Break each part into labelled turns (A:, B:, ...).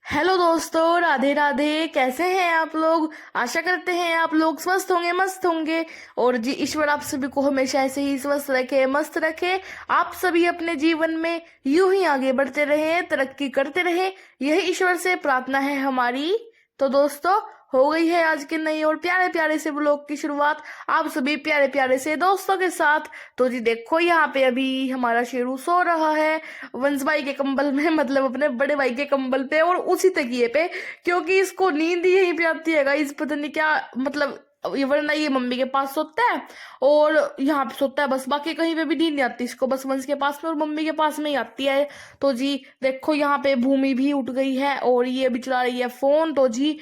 A: Hello दोस्तों, राधे राधे। कैसे हैं आप लोग? आशा करते हैं आप लोग स्वस्थ होंगे, मस्त होंगे। और जी ईश्वर आप सभी को हमेशा ऐसे ही स्वस्थ रखे, मस्त रखे। आप सभी अपने जीवन में यूं ही आगे बढ़ते रहे, तरक्की करते रहे, यही ईश्वर से प्रार्थना है हमारी। तो दोस्तों, हो गई है आज के नई और प्यारे प्यारे से ब्लॉग की शुरुआत, आप सभी प्यारे प्यारे से दोस्तों के साथ। तो जी देखो, यहाँ पे अभी हमारा शेरू सो रहा है वंश भाई के कंबल में, मतलब अपने बड़े भाई के कंबल पे और उसी तकिए पे, क्योंकि इसको नींद ही यहीं पे आती है गाइस। पता नहीं क्या मतलब, ये वरना ये मम्मी के पास सोता है और यहाँ पे सोता है बस, बाकी कहीं पे भी नींद नहीं आती इसको, बस वंश के पास में और मम्मी के पास में ही आती है। तो जी देखो, यहाँ पे भूमि भी उठ गई है और ये अभी चला रही है फोन। तो जी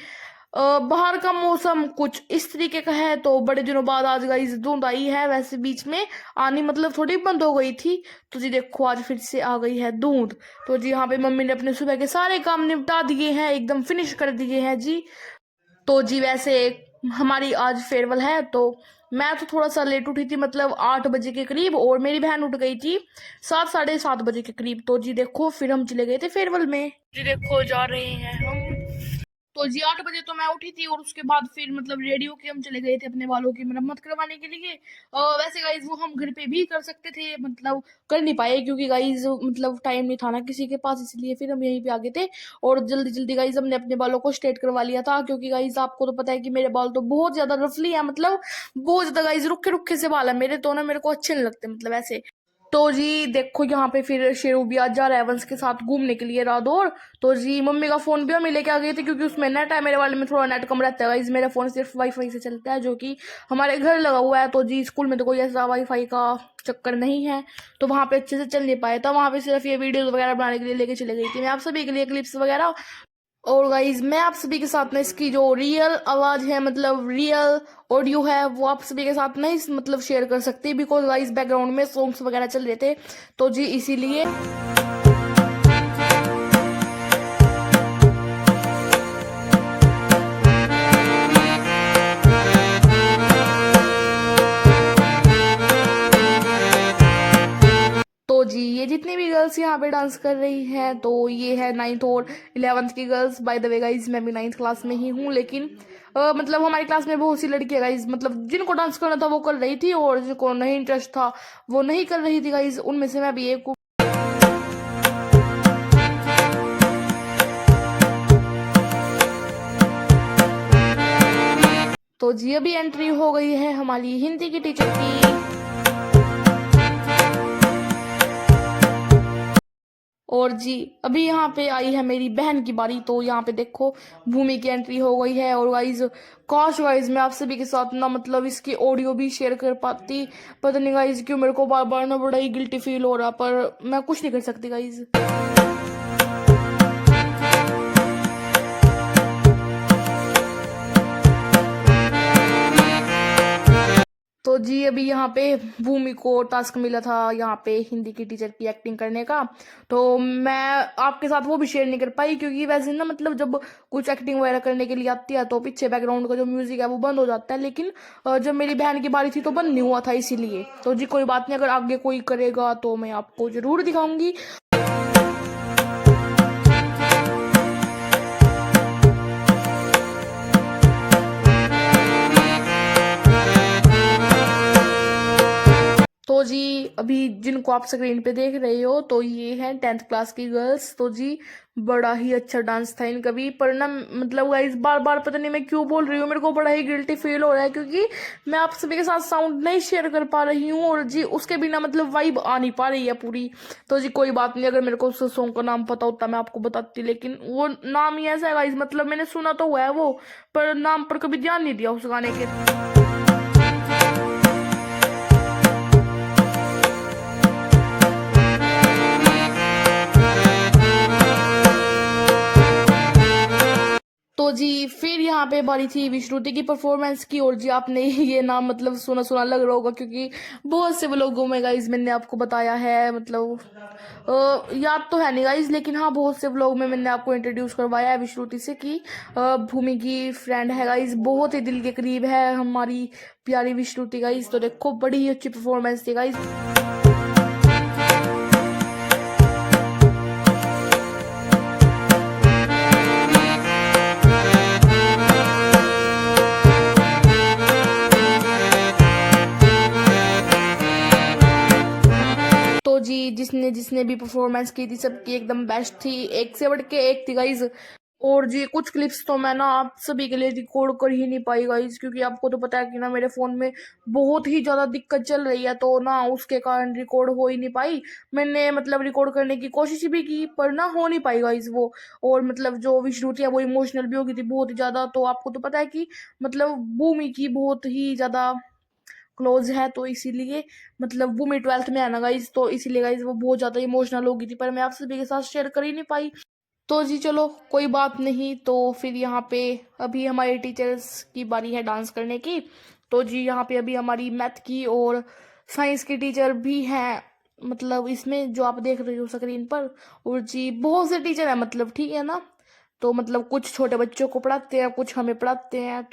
A: बाहर का मौसम कुछ इस तरीके का है। तो बड़े दिनों बाद आज गाइस धुंध आई है, वैसे बीच में आनी मतलब थोड़ी बंद हो गई थी। तो जी देखो, आज फिर से आ गई है धुंध। तो जी यहाँ पे मम्मी ने अपने सुबह के सारे काम निपटा दिए हैं, एकदम फिनिश कर दिए हैं जी। तो जी वैसे हमारी आज फेयरवेल है, तो मैं तो थोड़ा सा लेट उठी थी, मतलब 8 बजे के करीब, और मेरी बहन उठ गई थी 7 साढ़े 7 बजे के करीब। तो जी देखो, फिर हम चले गए थे फेयरवेल में। जी देखो, जा रहे हैं हम। तो जी 8 बजे तो मैं उठी थी और उसके बाद फिर मतलब रेडियो के हम चले गए थे अपने बालों की मरम्मत करवाने के लिए। वैसे गाइज वो हम घर पे भी कर सकते थे, मतलब कर नहीं पाए क्योंकि गाइज मतलब टाइम नहीं था ना किसी के पास, इसलिए फिर हम यहीं पे आ गए थे। और जल्दी जल्दी गाइज हमने अपने बालों को स्ट्रेट करवा लिया था, क्योंकि गाइज आपको तो पता है कि मेरे बाल तो बहुत ज्यादा रफली है, मतलब बहुत ज्यादा गाइज रुखे रुखे से बाल है मेरे तो ना, मेरे को अच्छे नहीं लगते मतलब ऐसे। तो जी देखो, यहाँ पे फिर शेरू भी आज जा रहा है वंश के साथ घूमने के लिए रादौर। तो जी मम्मी का फोन भी हम लेके आ गए थे, क्योंकि उसमें नेट है, मेरे वाले में थोड़ा नेट कम रहता है। मेरा फोन सिर्फ वाईफाई से चलता है, जो कि हमारे घर लगा हुआ है। तो जी स्कूल में तो कोई ऐसा वाईफाई का चक्कर नहीं है, तो वहां पे अच्छे से चल नहीं पाया था। वहां पे सिर्फ ये वीडियोस वगैरह बनाने के लिए लेके चले गई थी मैं आप सभी के लिए, क्लिप्स वगैरह। और गाइज मैं आप सभी के साथ में इसकी जो रियल आवाज है, मतलब रियल ऑडियो है, वो आप सभी के साथ नहीं मतलब शेयर कर सकती, बिकॉज गाइज बैकग्राउंड में सॉन्ग्स वगैरह चल रहे थे। तो जी इसीलिए। तो जी ये जितनी भी गर्ल्स यहाँ पे डांस कर रही हैं, तो ये है 9th और 11th की girls. By the way guys मैं भी 9th क्लास में ही हूँ, लेकिन मतलब हमारी क्लास में बहुत सी लड़कियां गाइज, मतलब जिनको डांस करना था वो कर रही थी, और जिनको नहीं इंटरेस्ट था वो नहीं कर रही थी गाइज, उनमें से मैं भी एक हूँ। तो जी अभी एंट्री हो गई है हमारी हिंदी की टीचर की। और जी अभी यहाँ पे आई है मेरी बहन की बारी। तो यहाँ पे देखो, भूमि की एंट्री हो गई है। और गाइज काश गाइज मैं आप सभी के साथ ना मतलब इसकी ऑडियो भी शेयर कर पाती, पता नहीं गाइज क्यों मेरे को बार बार ना बड़ा ही गिल्टी फील हो रहा, पर मैं कुछ नहीं कर सकती गाइज। तो जी अभी यहाँ पे भूमि को टास्क मिला था यहाँ पे हिंदी की टीचर की एक्टिंग करने का, तो मैं आपके साथ वो भी शेयर नहीं कर पाई, क्योंकि वैसे ना मतलब जब कुछ एक्टिंग वगैरह करने के लिए आती है तो पीछे बैकग्राउंड का जो म्यूजिक है वो बंद हो जाता है, लेकिन जब मेरी बहन की बारी थी तो बंद नहीं हुआ था, इसीलिए। तो जी कोई बात नहीं, अगर आगे कोई करेगा तो मैं आपको जरूर दिखाऊंगी। तो जी अभी जिनको आप स्क्रीन पे देख रहे हो, तो ये है 10th क्लास की गर्ल्स। तो जी बड़ा ही अच्छा डांस था इनका भी, पर ना मतलब गाइस बार बार पता नहीं मैं क्यों बोल रही हूँ, मेरे को बड़ा ही गिल्टी फील हो रहा है, क्योंकि मैं आप सभी के साथ साउंड नहीं शेयर कर पा रही हूँ, और जी उसके बिना मतलब वाइब आ नहीं पा रही है पूरी। तो जी कोई बात नहीं, अगर मेरे को उस सॉन्ग का नाम पता होता मैं आपको बताती, लेकिन वो नाम ही ऐसा है गाइस, मतलब मैंने सुना तो हुआ है वो, पर नाम पर कभी ध्यान नहीं दिया उस गाने के। तो जी फिर यहाँ पे बारी थी विश्रुति की परफॉर्मेंस की। और जी आपने ये नाम मतलब सुना सुना लग रहा होगा, क्योंकि बहुत से लोगों में गाइज मैंने आपको बताया है, मतलब याद तो है नहीं गाइज, लेकिन हाँ बहुत से व्लॉग में मैंने आपको इंट्रोड्यूस करवाया है विश्रुति से, कि भूमि की फ्रेंड है गाइज, बहुत ही दिल के करीब है हमारी प्यारी विश्रुति गाइज। तो देखो बड़ी ही अच्छी परफॉर्मेंस थी गाइज। ने जिसने भी परफॉर्मेंस की थी सबकी एकदम बेस्ट थी, एक से बढ़ के एक थी गाइज। और जी कुछ क्लिप्स तो मैं ना आप सभी के लिए रिकॉर्ड कर ही नहीं पाई गाइज, क्योंकि आपको तो पता है कि ना मेरे फोन में बहुत ही ज्यादा दिक्कत चल रही है, तो ना उसके कारण रिकॉर्ड हो ही नहीं पाई। मैंने मतलब रिकॉर्ड करने की कोशिश भी की पर ना हो नहीं पाई गाइज वो। और मतलब जो विष्णु थी वो इमोशनल भी हो गई थी बहुत ही ज्यादा, तो आपको तो पता है कि मतलब भूमि की बहुत ही ज्यादा क्लोज है, तो इसीलिए मतलब भूमि 12th में है ना गाइज, तो इसीलिए गाइज वो बहुत ज्यादा इमोशनल हो गई थी, पर मैं आप सभी के साथ शेयर कर ही नहीं पाई। तो जी चलो कोई बात नहीं, तो फिर यहाँ पे अभी हमारे टीचर्स की बारी है डांस करने की। तो जी यहाँ पे अभी हमारी मैथ की और साइंस की टीचर भी हैं, मतलब इसमें जो आप देख रहे हो स्क्रीन पर। और जी बहुत से टीचर हैं मतलब, ठीक है ना। तो मतलब कुछ छोटे बच्चों को पढ़ाते हैं, कुछ हमें पढ़ाते हैं।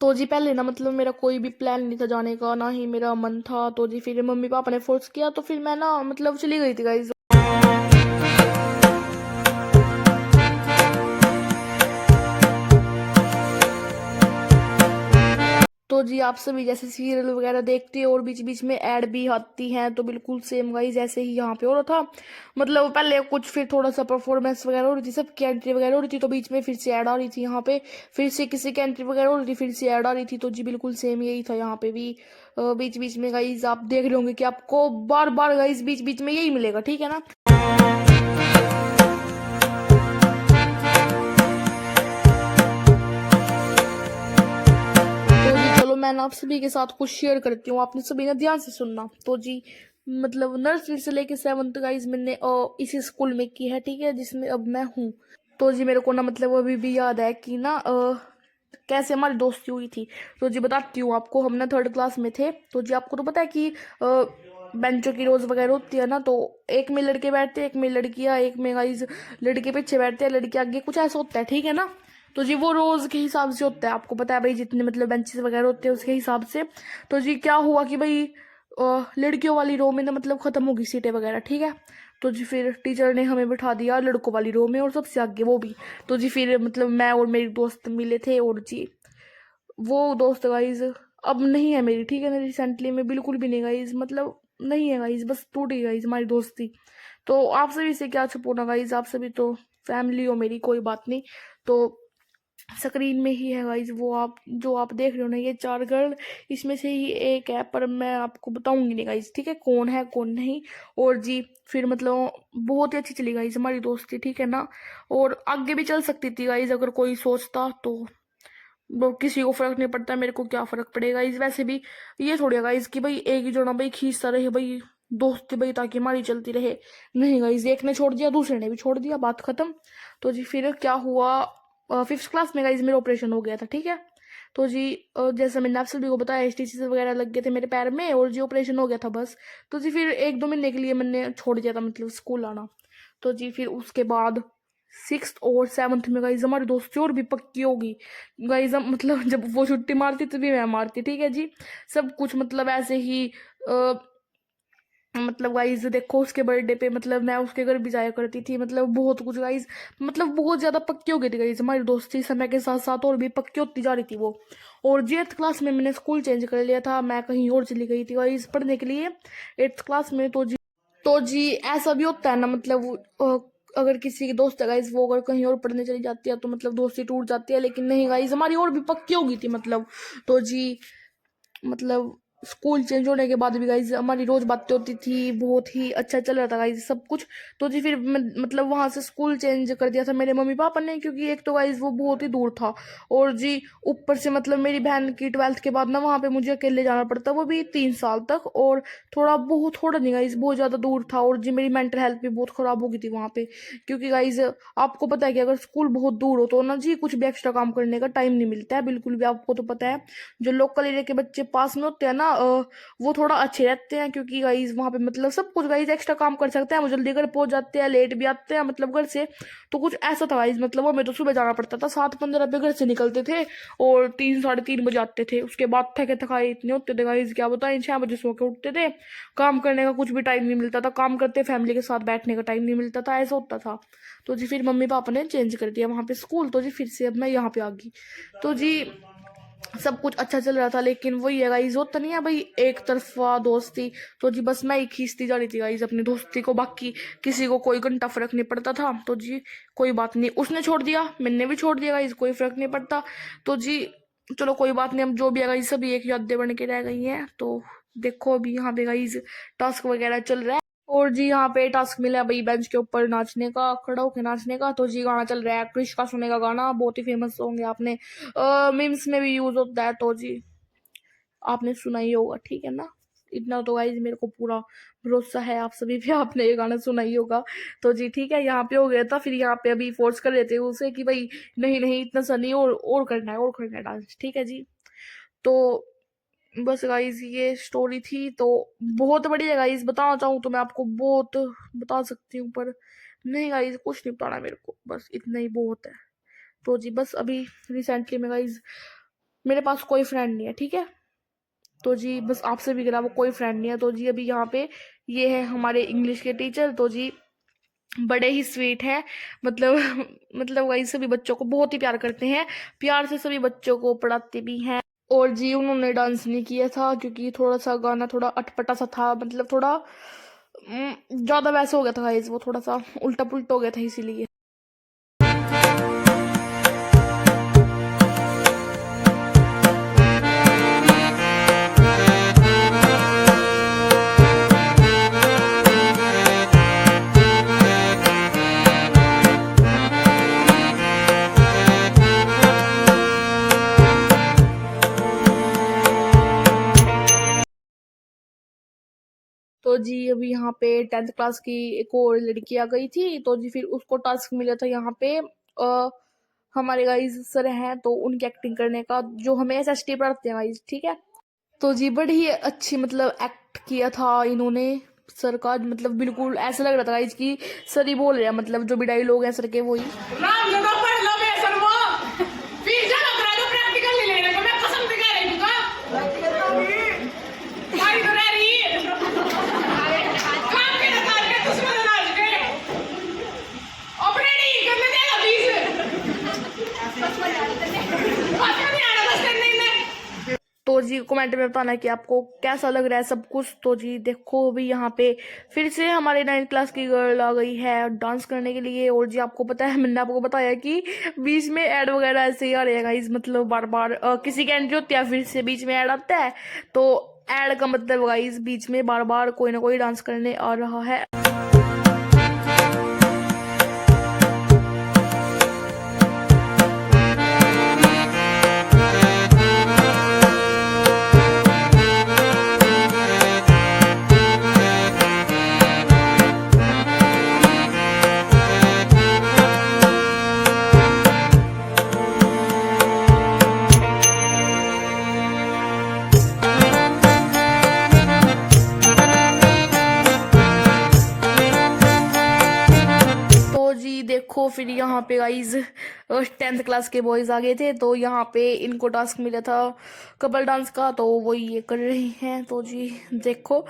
A: तो जी पहले ना मतलब मेरा कोई भी प्लान नहीं था जाने का, ना ही मेरा मन था। तो जी फिर मम्मी पापा ने फोर्स किया, तो फिर मैं ना मतलब चली गई थी गाइज। तो जी आप सभी जैसे सीरियल वगैरह देखते हो और बीच बीच में ऐड भी आती हैं, तो बिल्कुल सेम गाइज ऐसे ही यहाँ पे हो रहा था। मतलब पहले कुछ, फिर थोड़ा सा परफॉर्मेंस वगैरह हो रही थी, सबकी एंट्री वगैरह हो रही थी, तो बीच में फिर से ऐड आ रही थी यहाँ पे। फिर से किसी की एंट्री वगैरह हो रही थी, फिर से ऐड आ रही थी। तो जी बिल्कुल सेम यही था यहाँ पे भी। बीच बीच में गाइज आप देख रहे होंगे कि आपको बार बार गाइज बीच बीच में यही मिलेगा, ठीक है ना। तो जी चलो मैं ना आप सभी के साथ कुछ शेयर करती हूँ, आपने सभी ना ध्यान से सुनना। तो जी मतलब नर्सरी से लेके 7th गाइज मैंने इसी स्कूल में की है, ठीक है, जिसमें अब मैं हूँ। तो जी मेरे को ना मतलब अभी भी याद है कि ना कैसे हमारी दोस्ती हुई थी। तो जी बताती हूँ आपको, हम ना 3rd क्लास में थे। तो जी आपको तो पता है कि बेंचों की रोज वगैरह होती है ना, तो एक में लड़के बैठते हैं, एक में लड़कियां, एक में गाइज लड़के पीछे बैठते हैं लड़के आगे, कुछ ऐसा होता है, ठीक है ना। तो जी वो रोज के हिसाब से होता है, आपको पता है भाई, जितने मतलब बेंचेस वगैरह होते हैं उसके हिसाब से। तो जी क्या हुआ कि भाई लड़कियों वाली रो में ना मतलब खत्म हो गई सीटें वगैरह, ठीक है। तो जी फिर टीचर ने हमें बिठा दिया लड़कों वाली रो में, और सबसे आगे वो भी। तो जी फिर मतलब मैं और मेरी दोस्त मिले थे, और जी वो दोस्त गाइज अब नहीं है मेरी, ठीक है ना, रिसेंटली में बिल्कुल भी नहीं गाइज, मतलब नहीं है गाइज, बस टूट गई गाइज हमारी दोस्ती। तो आप सभी से क्या छुपाना गाइज, आप सभी तो फैमिली हो मेरी, कोई बात नहीं। तो स्क्रीन में ही है गाइज वो, आप जो आप देख रहे हो ना ये 4 गर्ल, इसमें से ही एक है, पर मैं आपको बताऊंगी नहीं गाइज, ठीक है, कौन है कौन नहीं। और जी फिर मतलब बहुत ही अच्छी चली गाइज हमारी दोस्ती, ठीक है ना। और आगे भी चल सकती थी गाइज अगर कोई सोचता तो। वो किसी को फर्क नहीं पड़ता, मेरे को क्या फर्क पड़ेगा इस, वैसे भी ये थोड़ी है गाइज कि भाई एक ही जोड़ा भाई खींचता रहे भाई दोस्ती भाई, ताकि हमारी चलती रहे। नहीं गाइज, एक ने छोड़ दिया दूसरे ने भी छोड़ दिया, बात खत्म। तो जी फिर क्या हुआ, 5th क्लास में गाइज मेरा ऑपरेशन हो गया था, ठीक है। तो जी जैसे मैंने आप सभी को बताया स्टिचेस वगैरह लग गए थे मेरे पैर में, और जी ऑपरेशन हो गया था बस। तो जी फिर 1-2 महीने के लिए मैंने छोड़ दिया था मतलब स्कूल आना। तो जी फिर उसके बाद 6th और 7th में गाइज हमारी दोस्ती और भी पक्की होगी गाइज। मतलब जब वो छुट्टी मारती तभी मैं मारती, ठीक है जी। सब कुछ मतलब ऐसे ही आ, मतलब गाइज देखो उसके बर्थडे पे मतलब मैं उसके घर भी जाया करती थी, मतलब बहुत कुछ गाइज, मतलब बहुत ज्यादा पक्की हो गई थी गाइज हमारी दोस्ती, समय के साथ साथ और भी पक्की होती जा रही थी वो। और जी 8th क्लास में मैंने स्कूल चेंज कर लिया था, मैं कहीं और चली गई थी गाइज पढ़ने के लिए 8th क्लास में। तो जी ऐसा भी होता है ना, मतलब अगर किसी की दोस्त है गाइज वो अगर कहीं और पढ़ने चली जाती है तो मतलब दोस्ती टूट जाती है, लेकिन नहीं गाइज हमारी और भी पक्की हो गई थी मतलब। तो जी मतलब स्कूल चेंज होने के बाद भी गाइज हमारी रोज बातें होती थी, बहुत ही अच्छा चल रहा था गाइज सब कुछ। तो जी फिर मतलब वहां से स्कूल चेंज कर दिया था मेरे मम्मी पापा ने, क्योंकि एक तो गाइज वो बहुत ही दूर था, और जी ऊपर से मतलब मेरी बहन की 12th के बाद ना वहां पे मुझे अकेले जाना पड़ता, वो भी 3 साल तक। और थोड़ा नहीं गाइज बहुत ज्यादा दूर था, और जी मेरी मेंटल हेल्थ भी बहुत खराब हो गई थी वहां पे, क्योंकि गाइज आपको पता है कि अगर स्कूल बहुत दूर हो तो ना जी कुछ भी एक्स्ट्रा काम करने का टाइम नहीं मिलता है बिल्कुल भी, आपको तो पता है। जो लोकल एरिया के बच्चे पास में होते हैं ना वो थोड़ा अच्छे रहते हैं, क्योंकि गाइज वहाँ पे मतलब सब कुछ गाइज एक्स्ट्रा काम कर सकते हैं, वो जल्दी घर पहुँच जाते हैं, लेट भी आते हैं मतलब घर से। तो कुछ ऐसा था गाइज, मतलब हमें तो सुबह जाना पड़ता था, 7:15 पे घर से निकलते थे और 3 साढ़े 3 बजे आते थे। उसके बाद थके थकाए इतने होते थे गाइज, क्या बताएं, 6 बजे सो के उठते थे। काम करने का कुछ भी टाइम नहीं मिलता था, काम करते फैमिली के साथ बैठने का टाइम नहीं मिलता था, ऐसा होता था। तो जी फिर मम्मी पापा ने चेंज कर दिया वहाँ पे स्कूल, तो जी फिर से अब मैं यहाँ पे आ गई। तो जी सब कुछ अच्छा चल रहा था, लेकिन वही है गाइज, होता नहीं है भाई एक तरफा दोस्ती। तो जी बस मैं ही खींचती जा रही थी गाइज अपनी दोस्ती को, बाकी किसी को कोई घंटा फर्क नहीं पड़ता था। तो जी कोई बात नहीं, उसने छोड़ दिया, मैंने भी छोड़ दिया गाइज, कोई फर्क नहीं पड़ता। तो जी चलो कोई बात नहीं, हम जो भी है गाइज सभी एक यादें बन के रह गई हैं। तो देखो अभी यहाँ पे गाइज टास्क वगैरह चल रहा है, और जी यहाँ पे टास्क मिला भाई बेंच के ऊपर नाचने का, खड़ा होके नाचने का। तो जी गाना चल रहा है क्रिश का सुने का गाना, बहुत ही फेमस सॉन्ग है, आपने मीम्स में भी यूज होता है, तो जी आपने सुना ही होगा, ठीक है ना। इतना तो गाइज मेरे को पूरा भरोसा है आप सभी पे, आपने ये गाना सुना ही होगा। तो जी ठीक है, यहाँ पे हो गया था, फिर यहाँ पे अभी फोर्स कर लेते हैं उसे कि भाई नहीं नहीं इतना सा नहीं, और करना है, और करना है डांस, ठीक है जी। तो बस गाइज ये स्टोरी थी, तो बहुत बढ़िया गाइज, बताना चाहूँ तो मैं आपको बहुत बता सकती हूँ, पर नहीं गाइज कुछ नहीं बताना मेरे को, बस इतना ही बहुत है। तो जी बस अभी रिसेंटली में गाइज मेरे पास कोई फ्रेंड नहीं है, ठीक है। तो जी बस आपसे भी गिरा वो कोई फ्रेंड नहीं है। तो जी अभी यहाँ पे ये है हमारे इंग्लिश के टीचर, तो जी बड़े ही स्वीट है, मतलब मतलब वही सभी बच्चों को बहुत ही प्यार करते हैं, प्यार से सभी बच्चों को पढ़ाते भी हैं। और जी उन्होंने डांस नहीं किया था, क्योंकि थोड़ा सा गाना थोड़ा अटपटा सा था, मतलब थोड़ा ज़्यादा वैसा हो गया था गाइस, वो थोड़ा सा उल्टा पुल्टा हो गया था इसीलिए। तो जी अभी यहाँ पे 10th क्लास की एक और लड़की आ गई थी, तो जी फिर उसको टास्क मिला था यहाँ पे हमारे गाइज सर हैं, तो उनकी एक्टिंग करने का, जो हमें एसएसटी पढ़ाते हैं गाइज, ठीक है। तो जी बड़ी ही अच्छी मतलब एक्ट किया था इन्होंने, सर का मतलब बिल्कुल ऐसा लग रहा था गाइज कि सर ही बोल रहे हैं, मतलब जो भी डायलॉग है सर के वही। तो जी कमेंट में बताना कि आपको कैसा लग रहा है सब कुछ। तो जी देखो अभी यहाँ पे फिर से हमारे 9th क्लास की गर्ल आ गई है डांस करने के लिए। और जी आपको पता है, मैंने आपको बताया कि बीच में ऐड वगैरह ऐसे ही आ रहेगा इस, मतलब बार बार किसी की एंट्री होती है फिर से बीच में ऐड आता है, तो ऐड का मतलब गाइस बीच में बार बार कोई ना कोई डांस करने आ रहा है। देखो फिर यहाँ पे गाइज 10th क्लास के बॉयज आ गए थे, तो यहाँ पे इनको टास्क मिला था कपल डांस का, तो वो ये कर रही हैं। तो जी देखो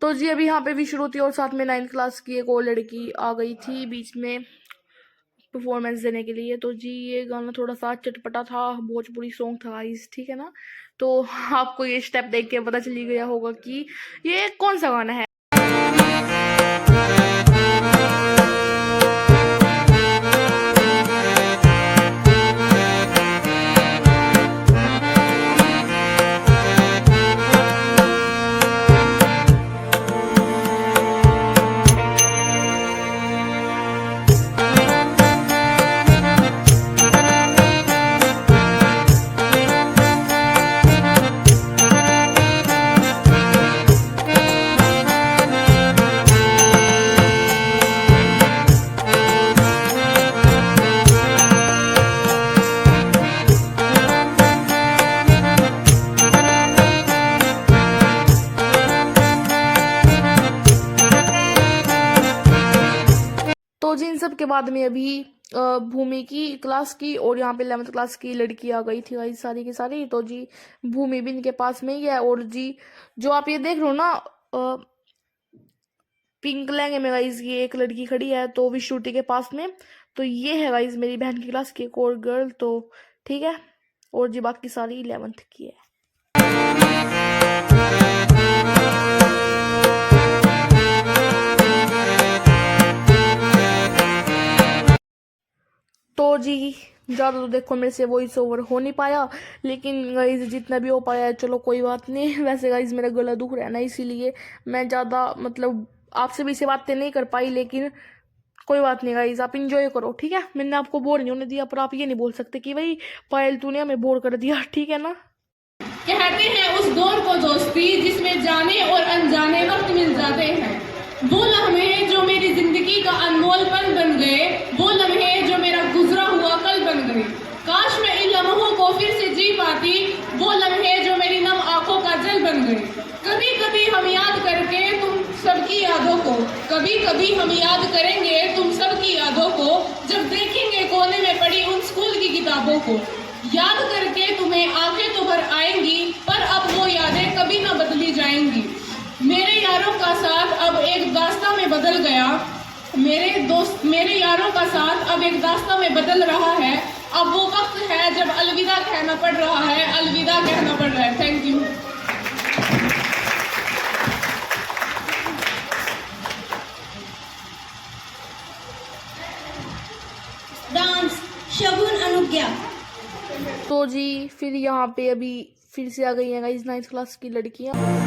A: तो जी अभी यहाँ पे भी श्रुति और साथ में 9th क्लास की एक और लड़की आ गई थी बीच में परफॉर्मेंस देने के लिए। तो जी ये गाना थोड़ा सा चटपटा था, भोजपुरी सॉन्ग था गाइस, ठीक है ना। तो आपको ये स्टेप देख के पता चली गया होगा कि ये कौन सा गाना है। तो जी इन सब के बाद में अभी भूमि की क्लास की और यहाँ पे 11th क्लास की लड़की आ गई थी भाई सारी की सारी। तो जी भूमि भी इनके पास में ही है। और जी जो आप ये देख रहे हो ना पिंक लहंगे में गाइज ये एक लड़की खड़ी है तो भी श्रुति के पास में। तो ये है गाइज मेरी बहन की क्लास की एक और गर्ल। तो ठीक है, और जी बाकी सारी 11th की है। तो जी ज़्यादा तो देखो मेरे से वॉइस ओवर हो नहीं पाया, लेकिन गाइज जितना भी हो पाया है चलो कोई बात नहीं। वैसे गाइज मेरा गला दुख रहा है ना, इसीलिए मैं ज़्यादा मतलब आपसे भी से बातें नहीं कर पाई, लेकिन कोई बात नहीं गाइज, आप इंजॉय करो, ठीक है। मैंने आपको बोर नहीं होने दिया, पर आप ये नहीं बोल सकते कि भाई पायल तूने हमें बोर कर दिया, ठीक है ना।
B: कहते हैं उस दौर को दोस्ती जिसमें जाने और अनजाने वक्त मिल जाते हैं। वो लम्हे जो मेरी जिंदगी का अनमोल पल बन गए, वो लम्हे जो मेरा गुजरा हुआ कल बन गए। काश मैं इन लम्हों को फिर से जी पाती, वो लम्हे जो मेरी नम आंखों का जल बन गए। कभी कभी हम याद करके तुम सबकी यादों को, कभी कभी हम याद करेंगे तुम सबकी यादों को, जब देखेंगे कोने में पड़ी उन स्कूल की किताबों को। याद करके तुम्हें आंखें तो भर आएंगी, पर अब वो यादें कभी ना बदली जाएंगी। मेरे यारों का साथ अब एक दास्तां में बदल गया, मेरे यारों का साथ अब एक दास्तां में बदल रहा है। अब वो वक्त है जब अलविदा कहना पड़ रहा है, अलविदा कहना पड़ रहा है। Thank you.
C: डांस शगुन अनुज्ञा।
A: तो जी फिर यहाँ पे अभी फिर से आ गई हैं गाइस 9th क्लास की लड़कियाँ।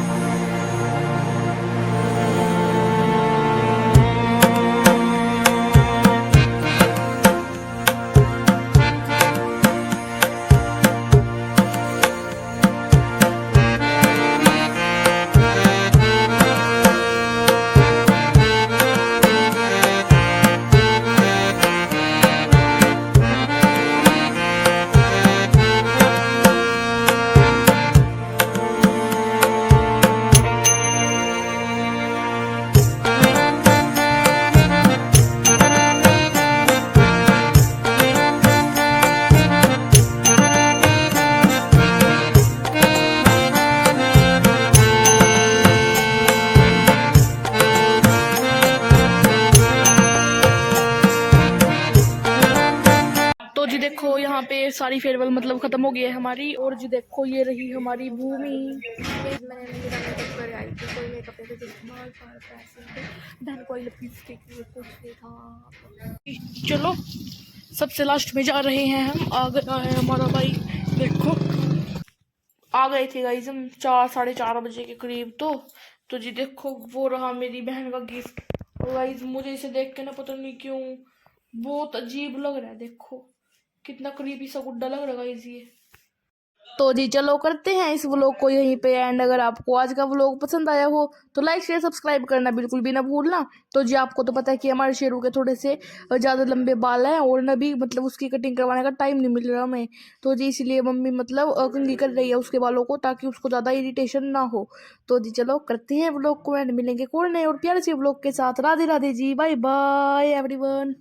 A: तो जी देखो यहाँ पे सारी फेयरवेल मतलब खत्म हो गई है हमारी। और जी देखो ये रही हमारी भूमि। मैंने मेरा मेकअप कर आई थी, कोई मेकअप ऐसे इस्तेमाल धन कोई लिपस्टिक कुछ नहीं था। चलो सबसे लास्ट में जा रहे हैं हम। आ गया है हमारा भाई, देखो आ गए थे गाइस हम 4-4:30 बजे के करीब। तो जी देखो वो रहा मेरी बहन का गिफ्ट। गाइस मुझे इसे देख के ना पता नहीं क्यों बहुत अजीब लग रहा है, देखो कितना क्रीपी सा गुड्डा लग रहा है ये। तो जी चलो करते हैं इस व्लॉग को यहीं पे एंड। अगर आपको आज का व्लॉग पसंद आया हो तो लाइक शेयर सब्सक्राइब करना बिल्कुल भी ना भूलना। तो जी आपको तो पता है कि हमारे शेरू के थोड़े से ज़्यादा लंबे बाल हैं और न भी मतलब उसकी कटिंग करवाने का टाइम नहीं मिल रहा हमें। तो जी इसलिए मम्मी मतलब कंघी कर रही है उसके बालों को, ताकि उसको ज़्यादा इरिटेशन ना हो। तो जी चलो करते हैं व्लॉग को एंड, मिलेंगे कौन नए और प्यारे से व्लॉग के साथ। Radhe Radhe ji, bye bye everyone.